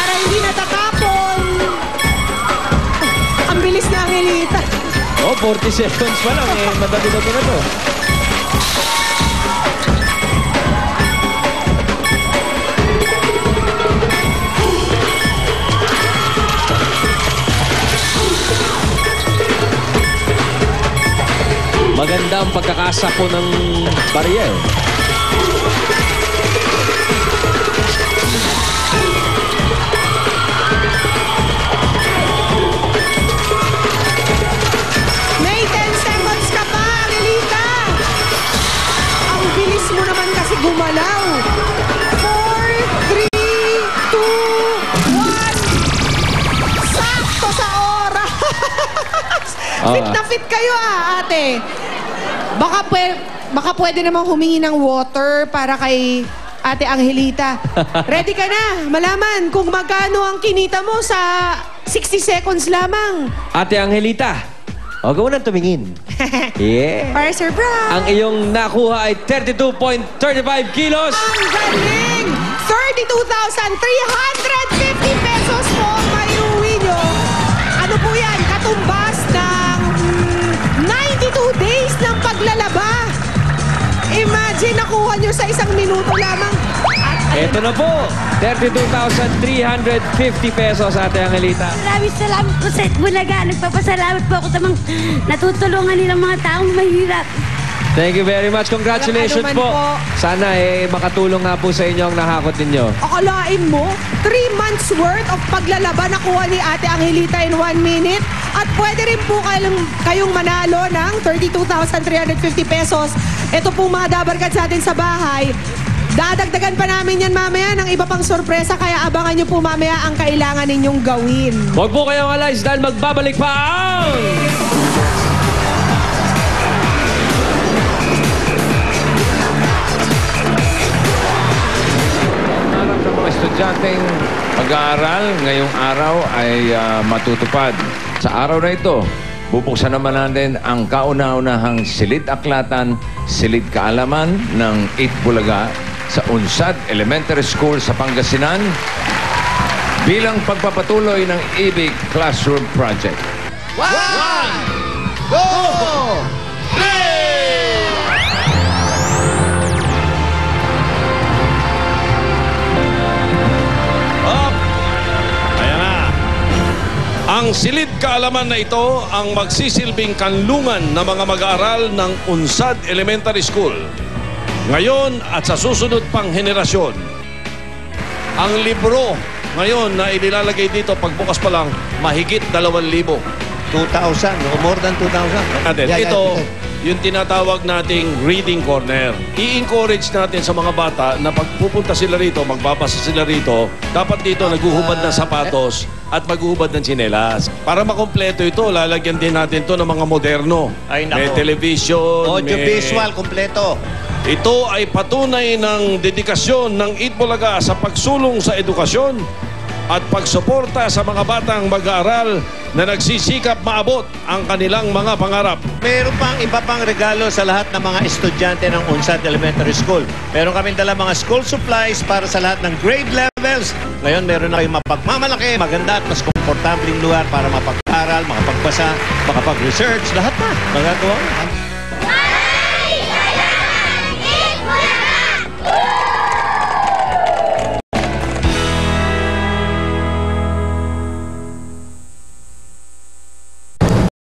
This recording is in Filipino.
para hindi natatapon. Ang bilis ni Angelita. Oh, 40 seconds pa lang eh. Madali na to. Maganda ang pagkakasapo ng barya eh. May 10 seconds ka pa, Angelita. Ang bilis mo naman kasi gumalaw. 4, 3, 2, 1. Sakto sa oras. Fit na fit kayo ate. Baka pwede namang humingi ng water para kay Ate Angelita. Ready ka na? Malaman kung magkano ang kinita mo sa 60 seconds lamang. Ate Angelita, huwag mo nang tumingin. Yeah. Para surprise. Ang iyong nakuha ay 32.35 kilos. Ang galing! 32,350 pesos po ang maiuwi nyo. Ano po yan? Katumbas ng 92 days ng paglalaba. Imagine, nakuha nyo sa isang minuto lamang. Ito na po, 32,350 pesos, Ate Angelita. Maraming salamat po sa Itbulaga. Nagpapasalamat po ako sa mga natutulungan nilang mga taong mahirap. Thank you very much. Congratulations Walang po. anuman po. Sana makatulong nga po sa inyo ang nahakot ninyo. Akalain mo, 3 months worth of paglalaba nakuha ni Ate Angelita in 1 minute. At pwede rin po kayong manalo ng 32,350 pesos. Ito po mga dabarkad sa atin sa bahay. Dadagdagan pa namin yan mamaya ng iba pang sorpresa, kaya abangan nyo po mamaya ang kailangan ninyong gawin. Huwag po kayong alis dahil magbabalik pa ang... Ng mga estudyanteng pag-aaral ngayong araw ay matutupad. Sa araw na ito, bubuksan naman natin ang kauna-unahang silid-aklatan, silid-kaalaman ng Itbulaga sa Unsad Elementary School sa Pangasinan bilang pagpapatuloy ng IBIG Classroom Project. 1, 2, 3! Ayan na. Ang silid kaalaman na ito ang magsisilbing kanlungan ng mga mag-aaral ng Unsad Elementary School ngayon at sa susunod pang henerasyon. Ang libro ngayon na inilalagay dito pagbukas pa lang mahigit 2,000. 2,000 o more than 2,000. Ito yung tinatawag nating reading corner. I-encourage natin sa mga bata na pagpupunta sila rito, magbabasa sila rito, dapat dito naguhubad ng sapatos at maghuhubad ng tsinelas. Para makompleto ito, lalagyan din natin to ng mga moderno. Ay, nako. May television, Audio-visual, kompleto. Ito ay patunay ng dedikasyon ng Itbulaga sa pagsulong sa edukasyon at pagsuporta sa mga batang mag-aaral na nagsisikap maabot ang kanilang mga pangarap. Meron pang iba pang regalo sa lahat ng mga estudyante ng Unsad Elementary School. Meron kaming dala mga school supplies para sa lahat ng grade levels. Ngayon, meron na kayong mapagmamalaki, maganda at mas komportabling lugar para mapag-aral, makapagbasa, makapag-research, lahat na magagawa.